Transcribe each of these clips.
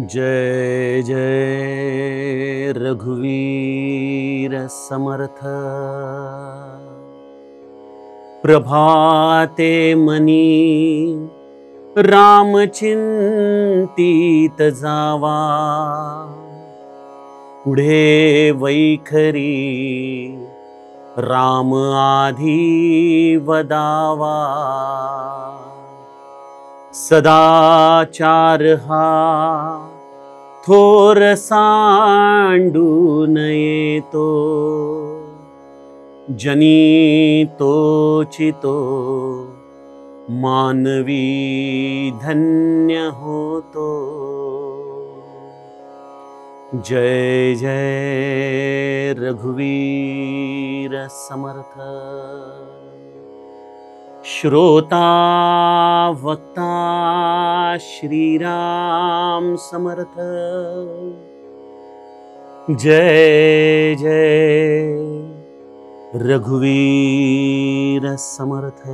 जय जय रघुवीर समर्थ। प्रभाते मनी राम चिंतित जावा, पुढे वैखरी राम आधी वदावा। सदाचार हा थोर सांडून येतो, जनी तोचितो मानवी धन्य होतो। जय जय रघुवीर समर्थ। श्रोता वक्ता श्रीराम समर्थ। जय जय रघुवीर समर्थ।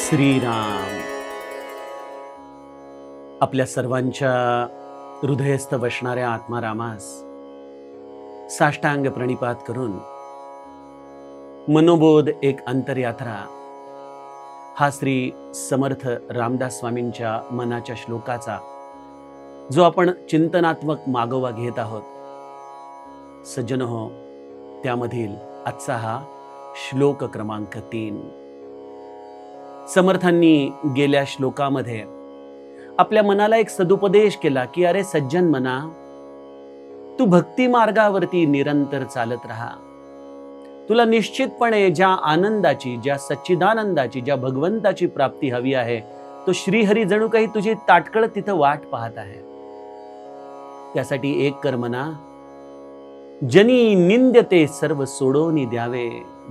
श्रीराम आपल्या सर्वांच्या हृदयस्थ वसणाऱ्या आत्मारामास साष्टांग प्रणिपात करून मनोबोध एक अंतरयात्रा हा श्री समर्थ रामदास स्वामींच्या मनाच्या श्लोकाचा जो आपण चिंतनात्मक मागोवा घेत आहोत सज्जन हो, त्यामधील आजचा हा श्लोक क्रमांक 3। समर्थांनी गेल्या श्लोकामध्ये आपल्या मनाला एक सदुपदेश केला की अरे सज्जन मना, तू भक्ती मार्गावरती निरंतर चालत राहा। तुला निश्चितपणे ज्या आनंदाची, ज्या सच्चिदानंदाची, ज्या भगवंताची प्राप्ती हवी आहे तो श्रीहरी जणू काही तुझी ताटकळ तिथं वाट पाहत आहे। त्यासाठी एक कर मना, जनी निंद्यते सर्व सोडोनी द्यावे,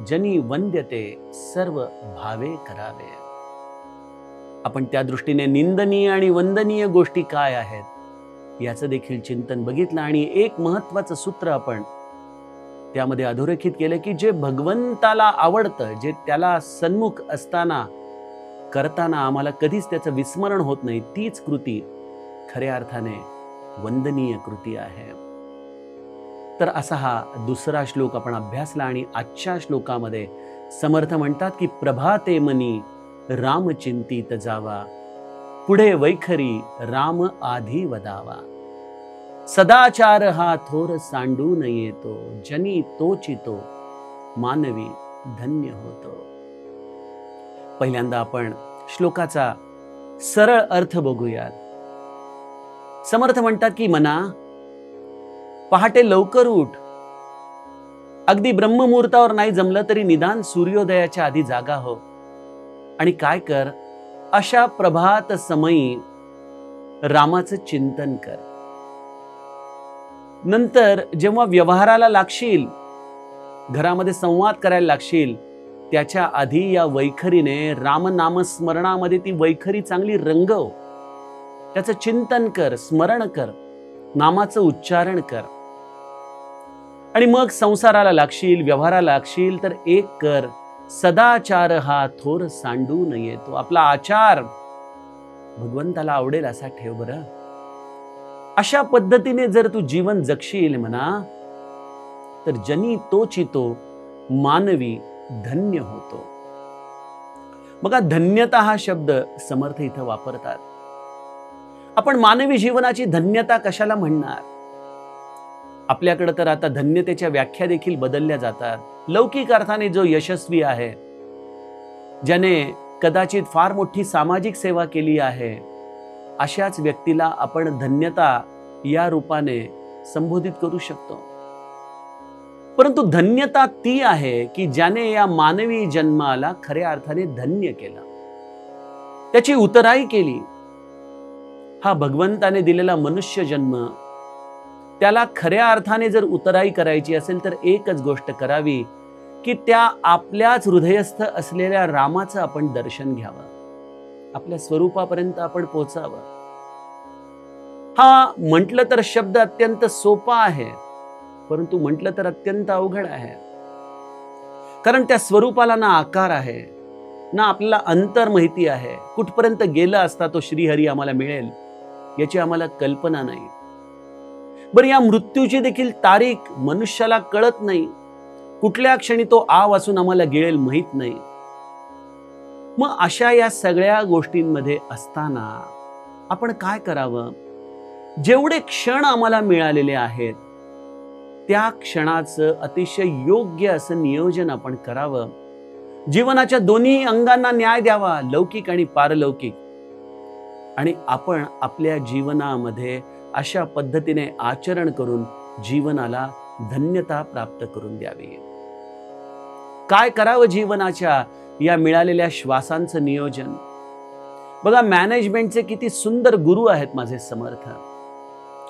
जनी वंद्यते सर्व भावे करावे। आपण त्या दृष्टीने निंदनीय आणि वंदनीय गोष्टी काय आहेत याचं देखील चिंतन बघितलं आणि एक महत्त्वाचं सूत्र आपण त्यामध्ये अधोरेखित केलं की जे भगवंताला आवडतं, जे त्याला सन्मुख असताना करताना आम्हाला कधीच त्याचं विस्मरण होत नाही, तीच कृती खऱ्या अर्थाने वंदनीय कृती आहे। तर असा हा दुसरा श्लोक आपण अभ्यासला आणि आजच्या श्लोकामध्ये समर्थ म्हणतात की प्रभाते मनी राम चिंतित जावा, पुढे वैखरी राम आधी वदावा। सदाचार हा थोर सांडून येतो, जनी तोचितो मानवी धन्य होतो। पहिल्यांदा आपण श्लोकाचा सरळ अर्थ बघूयात। समर्थ म्हणतात की मना, पहाटे लवकर उठ, अगदी ब्रह्ममुहूर्तावर नाही जमलं तरी निदान सूर्योदयाच्या आधी जागा हो आणि काय कर, अशा प्रभात समयी रामाचं चिंतन कर। नंतर जेव्हा व्यवहाराला लागशील, घरामध्ये संवाद करायला लागशील, त्याच्या आधी या वैखरीने रामनामस्मरणामध्ये ती वैखरी चांगली रंगव, त्याचं चिंतन कर, स्मरण कर, नामाचं उच्चारण कर आणि मग संसाराला लागशील, व्यवहाराला लागशील तर एक कर, सदाचार हा थोर सांडून येतो। आपला आचार भगवंताला आवडेल असा ठेव बरं। अशा पद्धतीने जर तू जीवन जगशील म्हणा तर जनी तोचितो मानवी धन्य होतो। बघा, धन्यता हा शब्द समर्थ इथं वापरतात। आपण मानवी जीवनाची धन्यता कशाला म्हणणार? आपल्याकडे तर आता धन्यतेच्या व्याख्या देखील बदलल्या जातात। लौकिक अर्थाने जो यशस्वी आहे, ज्याने कदाचित फार मोठी सामाजिक सेवा केली आहे, अशाच व्यक्तीला आपण धन्यता या रूपाने संबोधित करू शकतो। परंतु धन्यता ती आहे की ज्याने या मानवी जन्माला खऱ्या अर्थाने धन्य केलं, त्याची उतराई केली। हा भगवंताने दिलेला मनुष्य जन्म, त्याला खऱ्या अर्थाने जर उतराई करायची असेल तर एकच गोष्ट करावी की त्या आपल्याच हृदयस्थ असलेल्या रामाचं आपण दर्शन घ्यावं, आपल्या स्वरूपापर्यंत आपण पोहोचावं। हा म्हटलं तर शब्द अत्यंत सोपा आहे, परंतु म्हटलं तर अत्यंत अवघड आहे। कारण त्या स्वरूपाला ना आकार आहे, ना आपल्याला अंतर माहिती आहे, कुठपर्यंत गेला असता तो श्रीहरी आम्हाला मिळेल याची आम्हाला कल्पना नाही. बरं, या मृत्यूची देखील तारीख मनुष्याला कळत नाही, कुठल्या क्षणी तो आ वाचून आम्हाला गिळेल माहित नाही. मग अशा या सगळ्या गोष्टींमध्ये असताना आपण काय करावं? जेवढे क्षण आम्हाला मिळालेले आहेत त्या क्षणाचं अतिशय योग्य असं नियोजन आपण करावं. जीवनाच्या दोन्ही अंगांना न्याय द्यावा, लौकिक आणि पारलौकिक. आणि आपण आपल्या जीवनामध्ये अशा पद्धतीने आचरण करून जीवनाला धन्यता प्राप्त करून द्यावी. काय करावं जीवनाच्या या मिळालेल्या श्वासांचं नियोजन? बघा, मॅनेजमेंटचे किती सुंदर गुरु आहेत माझे समर्थ.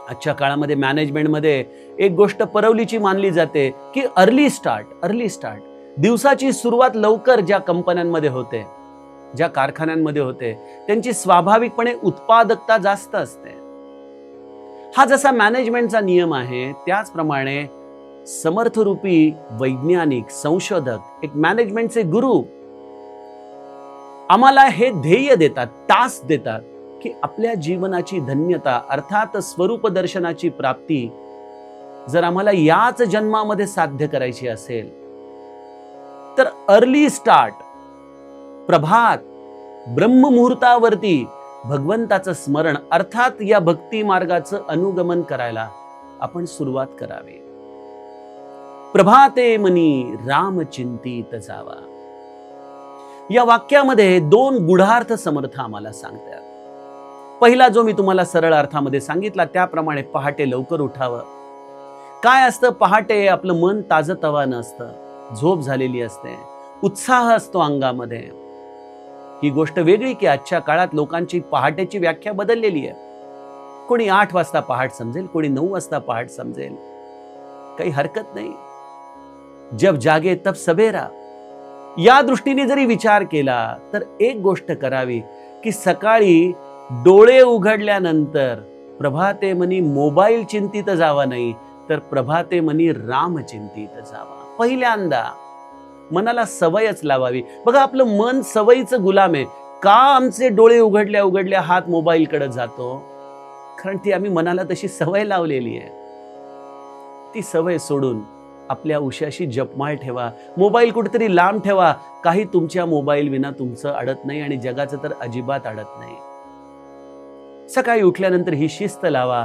आजच्या काळामध्ये मॅनेजमेंटमध्ये एक गोष्ट परवलीची मानली जाते की अर्ली स्टार्ट. दिवसाची सुरुवात लवकर ज्या कंपन्यांमध्ये होते, ज्या कारखान्यांमध्ये होते, त्यांची स्वाभाविकपणे उत्पादकता जास्त असते. हा जसा मॅनेजमेंटचा नियम आहे, त्याचप्रमाणे समर्थरूपी वैज्ञानिक, संशोधक, एक मॅनेजमेंटचे गुरु आम्हाला हे ध्येय देतात, टास्क देतात की आपल्या जीवनाची धन्यता अर्थात स्वरूप दर्शनाची प्राप्ती जर आम्हाला याच जन्मामध्ये साध्य करायची असेल तर अर्ली स्टार्ट, प्रभात, ब्रह्ममुहूर्तावरती भगवंताचं स्मरण अर्थात या भक्ती मार्गाचं अनुगमन करायला आपण सुरुवात करावी. प्रभाते मनी राम चिंतित जावा. या वाक्यामध्ये दोन गूढार्थ समर्थ आम्हाला सांगतात. पहिला जो मी तुम्हाला सरळ अर्थामध्ये सांगितला त्याप्रमाणे पहाटे लवकर उठावं. काय असतं पहाटे? आपलं मन ताजतवानं असतं, झोप झालेली असते, उत्साह असतो अंगामध्ये. ही गोष्ट वेगळी की आजच्या काळात लोकांची पहाटेची व्याख्या बदललेली आहे. कोणी 8 वाजता पहाट समजेल, कोणी 9 वाजता पहाट समजेल, काही हरकत नाही. जब जागे तब सवेरा. या दृष्टीने जरी विचार केला तर एक गोष्ट करावी की सकाळी डोळे उघडल्यानंतर प्रभाते मनी मोबाईल चिंतित जावा नाही, तर प्रभाते मनी राम चिंतित जावा. पहिल्यांदा मनाला सवयच लावावी. बघा, आपलं मन सवयीचं गुलाम आहे. का आमचे डोळे उघडल्या उघडल्या हात मोबाईलकडे जातो? कारण ती आम्ही मनाला तशी सवय लावलेली आहे. ती सवय सोडून आपल्या उशाशी जपमाळ ठेवा, मोबाईल कुठेतरी लांब ठेवा. काही तुमच्या मोबाईल विना तुमचं अडत नाही आणि जगाचं तर अजिबात अडत नाही. सकाळी उठल्यानंतर ही शिस्त लावा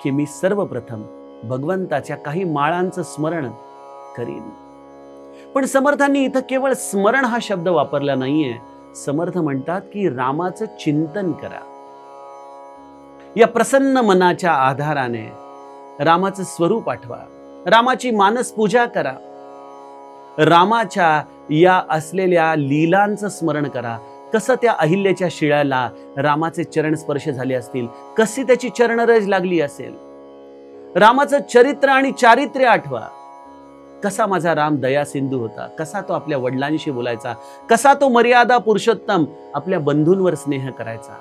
की मी सर्वप्रथम भगवंताच्या काही माळांचं स्मरण करीन. पण समर्थांनी इथं केवळ स्मरण हा शब्द वापरला नाहीये. समर्थ म्हणतात की रामाचं चिंतन करा. या प्रसन्न मनाच्या आधाराने रामाचं स्वरूप आठवा, रामाची मानस पूजा करा, रामाच्या या असलेल्या लीलांचं स्मरण करा. कसं त्या अहिल्याच्या शिळ्याला रामाचे चरण स्पर्श झाले असतील, कशी त्याची चरणरज लागली असेल. रामाचं चरित्र आणि चारित्र्य आठवा. कसा माझा राम दया सिंधू होता, कसा तो आपल्या वडिलांशी बोलायचा, कसा तो मर्यादा पुरुषोत्तम आपल्या बंधूंवर स्नेह करायचा,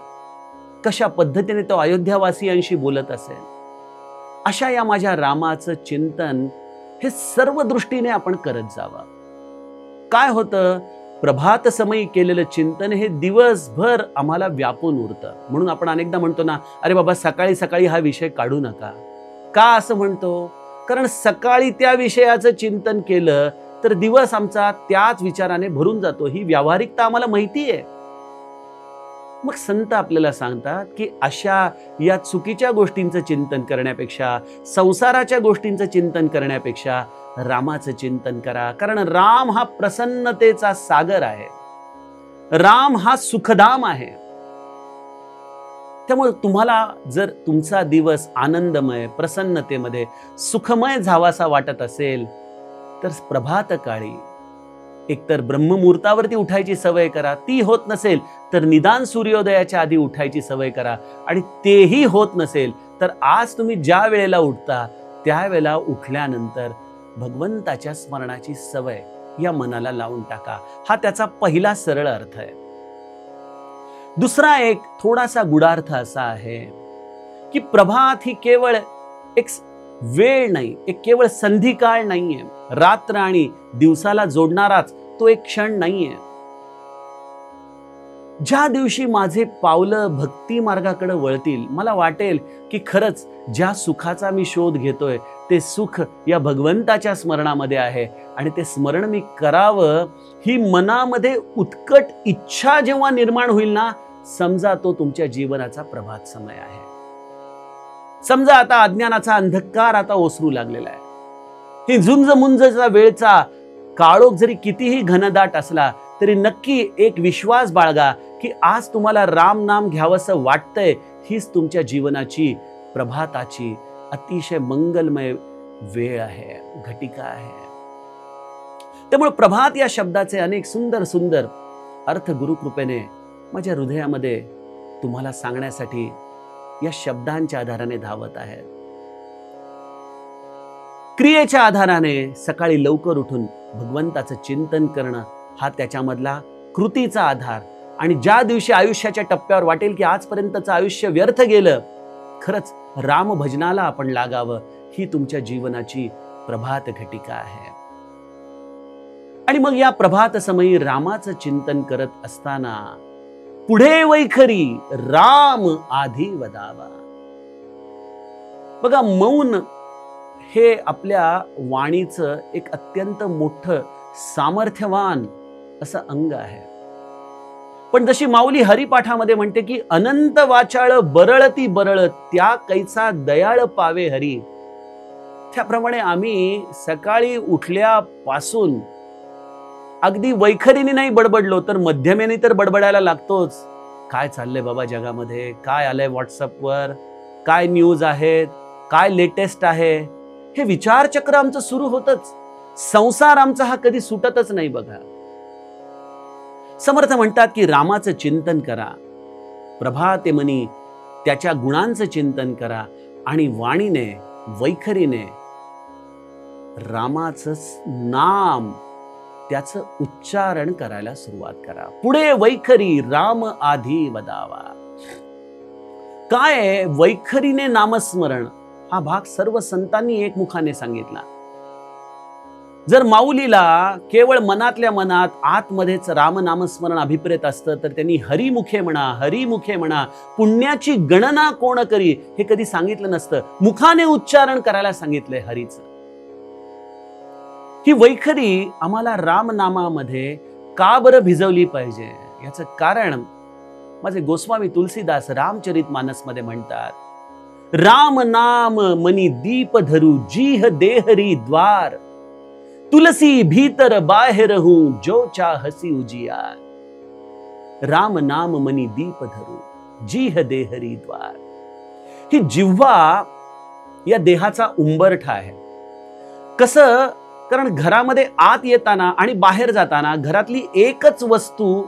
कशा पद्धतीने तो अयोध्यावासियांशी बोलत असेल. अशा या माझ्या रामाचं चिंतन हे सर्व दृष्टीने आपण करत जावं. काय होतं, प्रभात समयी केलेलं चिंतन हे दिवसभर आम्हाला व्यापून उरतं. म्हणून आपण अनेकदा म्हणतो ना, अरे बाबा सकाळी सकाळी हा विषय काढू नका. का असं म्हणतो? कारण सकाळी त्या विषयाचं चिंतन केलं तर दिवस आमचा त्याच विचाराने भरून जातो. ही व्यावहारिकता आम्हाला माहिती आहे. मग संत आपल्याला सांगतात की अशा या चुकीच्या गोष्टींचं चिंतन करण्यापेक्षा, संसाराच्या गोष्टींचं चिंतन करण्यापेक्षा रामाचं चिंतन करा. कारण राम हा प्रसन्नतेचा सागर आहे, राम हा सुखधाम आहे. त्यामुळे तुम्हाला जर तुमचा दिवस आनंदमय, प्रसन्नतेमध्ये सुखमय जावासा वाटत असेल तर प्रभात काळी एकतर ब्रह्ममुहूर्तावरती उठायची सवय करा. ती होत नसेल तर निदान सूर्योदयाच्या आधी उठायची सवय करा. आणि तेही होत नसेल तर आज तुम्ही ज्या वेळेला उठता त्यावेळेला उठल्यानंतर भगवंताच्या स्मरणाची सवय या मनाला लावून टाका. हा त्याचा पहिला सरळ अर्थ आहे. दुसरा एक थोडासा गुढार्थ असा आहे की प्रभात ही केवळ एक वेळ नाही, एक केवळ संधिकाळ नाहीये, रात्र आणि दिवसाला जोडणाराच तो एक क्षण नाहीये. ज्या दिवशी माझे पावलं भक्ती मार्गाकडे वळतील, मला वाटेल की खरंच ज्या सुखाचा मी शोध घेतोय ते सुख या भगवंताच्या स्मरणामध्ये आहे आणि ते स्मरण मी करावं ही मनामध्ये उत्कट इच्छा जेव्हा निर्माण होईल ना, समजा तो तुमच्या जीवनाचा प्रभात समय आहे. समजा आता अज्ञानाचा अंधकार आता ओसरू लागलेला आहे. ही झुंज मुंजचा वेळचा काळोख जरी कितीही घनदाट असला तरी नक्की एक विश्वास बाळगा की आज तुम्हाला राम नाम घ्यावंसं वाटतंय. हीच तुमच्या जीवनाची प्रभाताची अतिशय मंगलमय वेळ आहे, घटिका आहे. त्यामुळे प्रभात या शब्दाचे अनेक सुंदर सुंदर अर्थ गुरुकृपेने माझ्या हृदयामध्ये तुम्हाला सांगण्यासाठी या शब्दांच्या आधाराने धावत आहे. क्रियेच्या आधाराने सकाळी लवकर उठून भगवंताचं चिंतन करणं हा त्याच्यामधला कृतीचा आधार. आणि ज्या दिवशी आयुष्याच्या टप्प्यावर वाटेल की आजपर्यंतचं आयुष्य व्यर्थ गेलं, खरंच राम भजनाला आपण लागावं, ही तुमच्या जीवनाची प्रभात घटिका आहे. आणि मग या प्रभात समयी रामाचं चिंतन करत असताना पुढे वैखरी राम आधी वदावा. बघा, मौन हे आपल्या वाणीचं एक अत्यंत मोठं सामर्थ्यवान असं अंग आहे. पण जशी माऊली हरिपाठामध्ये म्हणते की अनंत वाचाळ बरळती बरळ त्या कैचा दयाळ पावे हरी, त्याप्रमाणे आम्ही सकाळी उठल्यापासून अगदी वैखरीने नाही बडबडलो तर मध्यमेने तर बडबडायला लागतोच. काय चाललंय बाबा जगामध्ये, काय आलंय व्हॉट्सअपवर, काय न्यूज आहेत, काय लेटेस्ट आहे, हे विचारचक्र आमचं सुरू होतच. संसार आमचा हा कधी सुटतच नाही. बघा, समर्थ म्हणतात की रामाचं चिंतन करा, प्रभाते मनी त्याच्या गुणांचं चिंतन करा आणि वाणीने वैखरीने रामाचं नाम त्याचं उच्चारण करायला सुरुवात करा. पुढे वैखरी राम आधी वदावा. काय वैखरीने नामस्मरण हा भाग सर्व संतांनी एकमुखाने सांगितला. जर माऊलीला केवळ मनातल्या मनात आतमध्येच राम नामस्मरण अभिप्रेत असतं तर त्यांनी हरिमुखे म्हणा, हरिमुखे म्हणा, पुण्याची गणना कोण करी हे कधी सांगितलं नसतं. मुखाने उच्चारण करायला सांगितलंय हरीचं. ही वैखरी आम्हाला राम नामामध्ये का बरं भिजवली पाहिजे याचं कारण माझे गोस्वामी तुलसीदास रामचरितमानस मध्ये म्हणतात, राम नाम मनी दीप धरू जीह देहरी द्वार, तुलसी भीतर बाहेर हूं जो चाहसी उजियार. राम नाम मनी दीप धरू जीह देहरी द्वार. ही जिव्हा या देहाचा उंबरठा आहे. कसं? कारण घरामध्ये आत येताना आणि बाहेर जाताना घरातली एकच वस्तू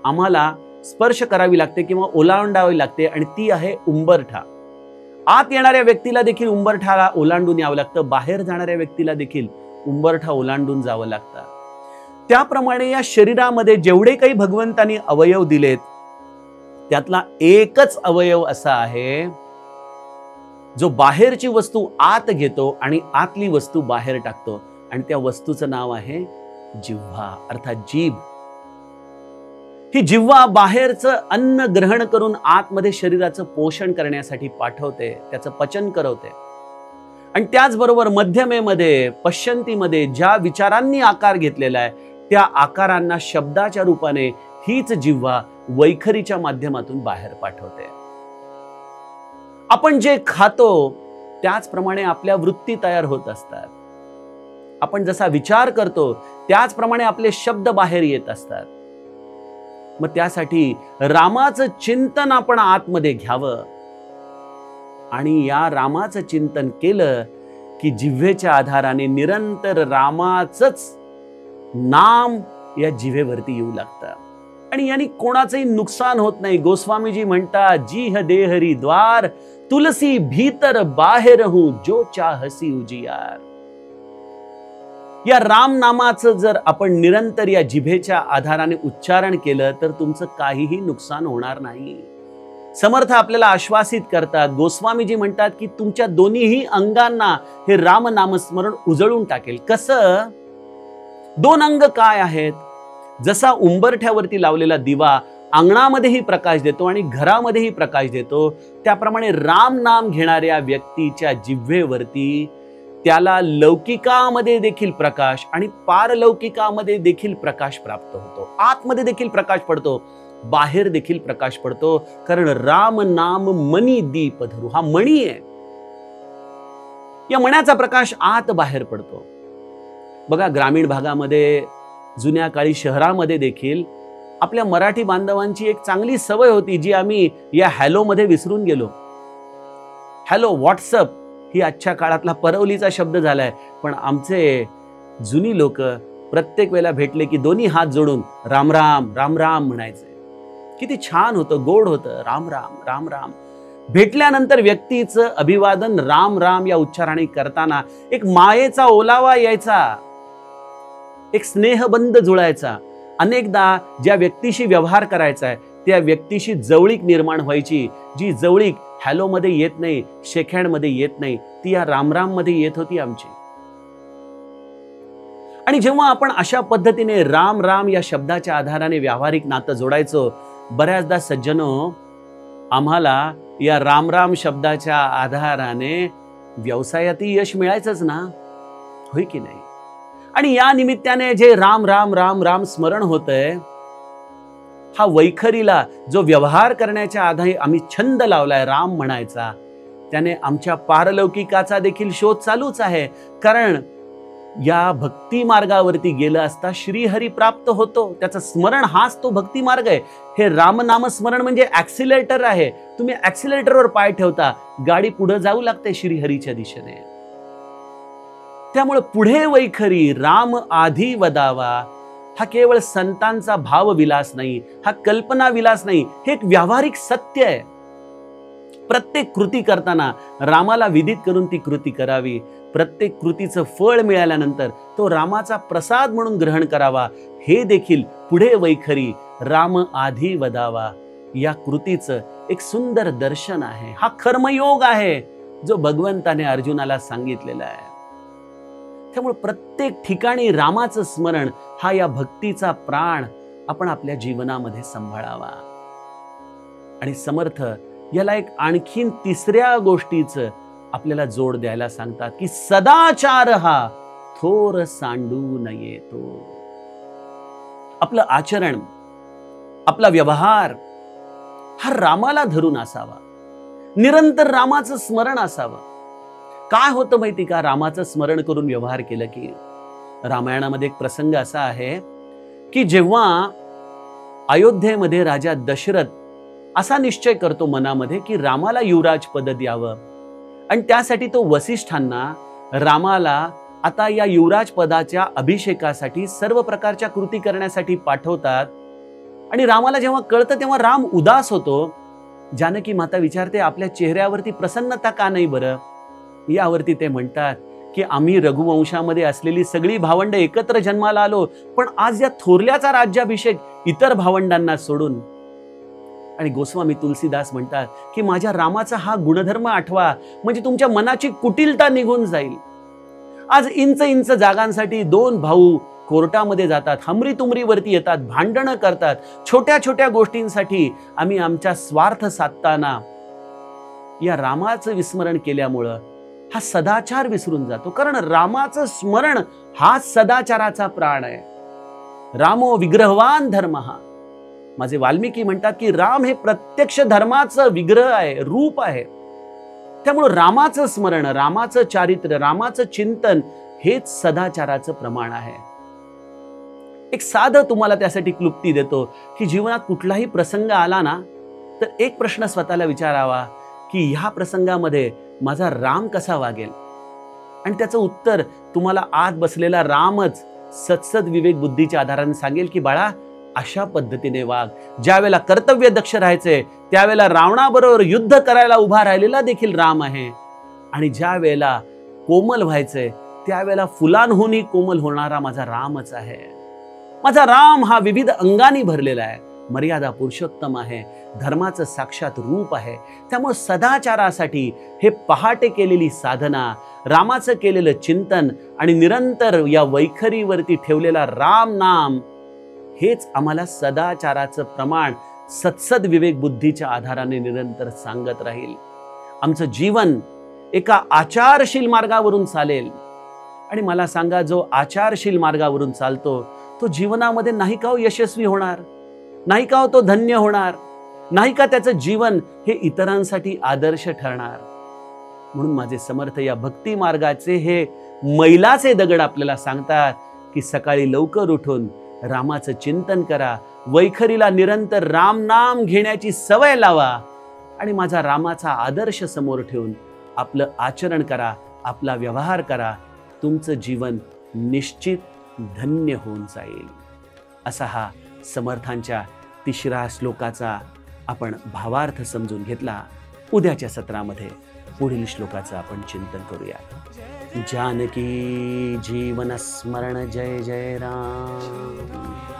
आम्हाला स्पर्श करावी लागते किंवा ओलांडावी लागते आणि ती आहे उंबरठा. आत येणाऱ्या व्यक्तीला देखील उंबरठाला ओलांडून यावं लागतं, बाहेर जाणाऱ्या व्यक्तीला देखील उंबरठा ओलांडून जावं लागतं. त्याप्रमाणे या शरीरामध्ये जेवढे काही भगवंतांनी अवयव दिलेत त्यातला एकच अवयव असा आहे जो बाहेरची वस्तू आत घेतो आणि आतली वस्तू बाहेर टाकतो आणि त्या वस्तूचं नाव आहे जिव्हा अर्थात जीभ. ही जिव्हा बाहेरचं अन्न ग्रहण करून आतमध्ये शरीराचं पोषण करण्यासाठी पाठवते, त्याचं पचन करवते. आणि त्याचबरोबर मध्यमेमध्ये पश्चंतीमध्ये ज्या विचारांनी आकार घेतलेला आहे त्या आकारांना शब्दाच्या रूपाने हीच जिव्हा वैखरीच्या माध्यमातून बाहेर पाठवते. आपण जे खातो त्याचप्रमाणे आपल्या वृत्ती तयार होत असतात. आपण जसा विचार करतो त्याचप्रमाणे आपले शब्द बाहेर येत असतात. मग त्यासाठी रामाचं चिंतन आपण आतमध्ये घ्यावं आणि या रामाचं चिंतन केलं की जिव्हेच्या आधाराने निरंतर रामाचंच नाम या जिव्हेवरती येऊ लागतं आणि यांनी कोणाचंही नुकसान होत नाही. गोस्वामीजी म्हणतात, जीह देहरी द्वार, तुलसी भीतर बाहेर हूं जो चाहसी उजियार. या राम नामाचं जर आपण निरंतर या जिभेच्या आधाराने उच्चारण केलं तर तुमचं काहीही नुकसान होणार नाही. समर्थ आपल्याला आश्वासित करतात, गोस्वामीजी म्हणतात की तुमच्या दोन्हीही अंगांना हे राम नामस्मरण उजळून टाकेल. कसं? दोन अंग काय आहेत? जसा उंबरठ्यावरती लावलेला दिवा अंगणामध्येही प्रकाश देतो आणि घरामध्येही प्रकाश देतो, त्याप्रमाणे राम नाम घेणाऱ्या व्यक्तीच्या जिव्हेवरती त्याला लौकिकामध्ये देखील प्रकाश आणि पारलौकिकामध्ये देखील प्रकाश प्राप्त होतो. आतमध्ये देखील प्रकाश पडतो, बाहेर देखील प्रकाश पडतो. कारण राम नाम मणी दीप धरू, हा मणी आहे. या मण्याचा प्रकाश आत बाहेर पडतो. बघा, ग्रामीण भागामध्ये, जुन्या काळी शहरामध्ये देखील आपल्या मराठी बांधवांची एक चांगली सवय होती, जी आम्ही या हॅलो मध्ये विसरून गेलो. हॅलो, व्हॉट्सअप ही आजच्या काळातला परवलीचा शब्द झालाय, पण आमचे जुनी लोक प्रत्येक वेळेला भेटले की दोन्ही हात जोडून राम राम राम राम म्हणायचे. किती छान होतं, गोड होतं. राम राम राम राम. भेटल्यानंतर व्यक्तीचं अभिवादन राम राम या उच्चाराने करताना एक मायेचा ओलावा यायचा, एक स्नेहबंध जुळायचा. अनेकदा ज्या व्यक्तीशी व्यवहार करायचा आहे त्या व्यक्तीशी जवळीक निर्माण व्हायची, जी जवळीक हॅलो मध्ये येत नाही, शेक हँड मध्ये येत नाही, ती या रामराम मध्ये येत होती आमची. आणि जेव्हा आपण अशा पद्धतीने राम राम या शब्दाच्या आधाराने व्यावहारिक नातं जोडायचो, बऱ्याचदा सज्जनो, आम्हाला या राम राम शब्दाच्या आधाराने व्यवसायातही यश मिळायचंच ना, होय की नाही? आणि या निमित्ताने जे राम राम राम राम स्मरण होतंय, हा वैखरीला जो व्यवहार करण्याच्या आधारे आम्ही छंद लावलाय राम म्हणायचा, त्याने आमच्या पारलौकिकाचा देखील शोध चालूच आहे. कारण या भक्ती मार्गावरती गेलं असता श्रीहरी प्राप्त होतो. त्याचं स्मरण हाच तो भक्ती मार्ग आहे. हे रामनाम स्मरण म्हणजे ऍक्सिलेटर आहे. तुम्ही ऍक्सिलेटरवर पाय ठेवता, गाडी पुढे जाऊ लागते श्रीहरीच्या दिशेने. त्यामुळे पुढे वैखरी राम आधी वदावा हा केवळ संतांचा भावविलास नाही, हा कल्पना विलास नाही, हे एक व्यावहारिक सत्य आहे. प्रत्येक कृती करताना रामाला विदित करून ती कृती करावी. प्रत्येक कृतीचं फळ मिळाल्यानंतर तो रामाचा प्रसाद म्हणून ग्रहण करावा. हे देखील पुढे वैखरी राम आधी वदावा या कृतीचं एक सुंदर दर्शन आहे. हा कर्मयोग आहे जो भगवंताने अर्जुनाला सांगितलेला आहे. त्यामुळे प्रत्येक ठिकाणी रामाचं स्मरण हा या भक्तीचा प्राण आपण आपल्या जीवनामध्ये सांभाळावा. आणि समर्थ याला एक आणखीन तिसऱ्या गोष्टीचं आपल्याला जोड द्यायला सांगतात की सदाचार हा थोर सांडू नये तो. आपलं आचरण, आपला व्यवहार हा रामाला धरून असावा. निरंतर रामाचं स्मरण असावं. काय होतं माहिती का, रामाचं स्मरण करून व्यवहार केलं की? रामायणामध्ये एक प्रसंग असा आहे की जेव्हा अयोध्येमध्ये राजा दशरथ असा निश्चय करतो मनामध्ये की रामाला युवराज पद द्यावं, आणि त्यासाठी तो वसिष्ठांना रामाला आता या युवराज पदाच्या अभिषेकासाठी सर्व प्रकारच्या कृती करण्यासाठी पाठवतात. आणि रामाला जेव्हा कळतं तेव्हा राम उदास होतो. जानकी माता विचारते, आपल्या चेहऱ्यावरती प्रसन्नता का नाही बरं? यावरती ते म्हणतात की आम्ही रघुवंशामध्ये असलेली सगळी भावंड एकत्र जन्माला आलो, पण आज या थोरल्याचा राज्याभिषेक इतर भावंडांना सोडून. आणि गोस्वामी तुलसीदास म्हणतात की माझ्या रामाचा हा गुणधर्म आठवा, म्हणजे तुमच्या मनाची कुटिलता निघून जाईल. आज इंच इंच जागांसाठी दोन भाऊ कोर्टामध्ये जातात, हमरी तुमरीवरती येतात, भांडणं करतात. छोट्या छोट्या गोष्टींसाठी आम्ही आमचा स्वार्थ साधताना या रामाचं विस्मरण केल्यामुळं हा सदाचार विसरून जातो. कारण रामाचं स्मरण हा सदाचाराचा प्राण आहे. रामो विग्रहवान धर्म. माझे वाल्मिकी म्हणतात की राम हे प्रत्यक्ष धर्माचं विग्रह आहे, रूप आहे. त्यामुळे रामाचं स्मरण, रामाचं चारित्र्य, रामाचं चिंतन हेच सदाचाराचं प्रमाण आहे. एक साधं तुम्हाला त्यासाठी क्लुप्ती देतो की जीवनात कुठलाही प्रसंग आला ना, तर एक प्रश्न स्वतःला विचारावा की ह्या प्रसंगामध्ये माझा राम कसा वागेल? आणि त्याचं उत्तर तुम्हाला आत बसलेला रामच सत्सद विवेक बुद्धीच्या आधाराने सांगेल की बाळा, अशा पद्धतीने वाग. ज्यावेळेला कर्तव्य दक्ष राहायचंय त्यावेळेला रावणाबरोबर युद्ध करायला उभा राहिलेला देखील राम आहे. आणि ज्या वेळेला कोमल व्हायचंय त्यावेळेला फुलांहूनही कोमल होणारा माझा रामच आहे. माझा राम हा विविध अंगांनी भरलेला आहे, मर्यादा पुरुषोत्तम आहे, धर्माचं साक्षात रूप आहे. त्यामुळे सदाचारासाठी हे पहाटे केलेली साधना, रामाचं केलेलं चिंतन आणि निरंतर या वैखरीवरती ठेवलेला राम नाम हेच आम्हाला सदाचाराचं प्रमाण, सत्सद विवेक बुद्धीच्या आधाराने निरंतर सांगत राहील. आमचं जीवन एका आचारशील मार्गावरून चालेल. आणि मला सांगा, जो आचारशील मार्गावरून चालतो तो जीवनामध्ये नाही का यशस्वी होणार, नाही का तो धन्य होणार, नाही का त्याचं जीवन हे इतरांसाठी आदर्श ठरणार. म्हणून माझे समर्थ या भक्ती मार्गाचे हे मैलाचे दगड आपल्याला सांगतात की सकाळी लवकर उठून रामाचं चिंतन करा, वैखरीला निरंतर राम नाम घेण्याची सवय लावा आणि माझा रामाचा आदर्श समोर ठेवून आपलं आचरण करा, आपला व्यवहार करा. तुमचं जीवन निश्चित धन्य होऊन जाईल. असा हा समर्थांच्या 3रा श्लोकाचा आपण भावार्थ समजून घेतला. उद्याच्या सत्रामध्ये पुढील श्लोकाचं आपण चिंतन करूया. जानकी जीवन स्मरण जय जय राम.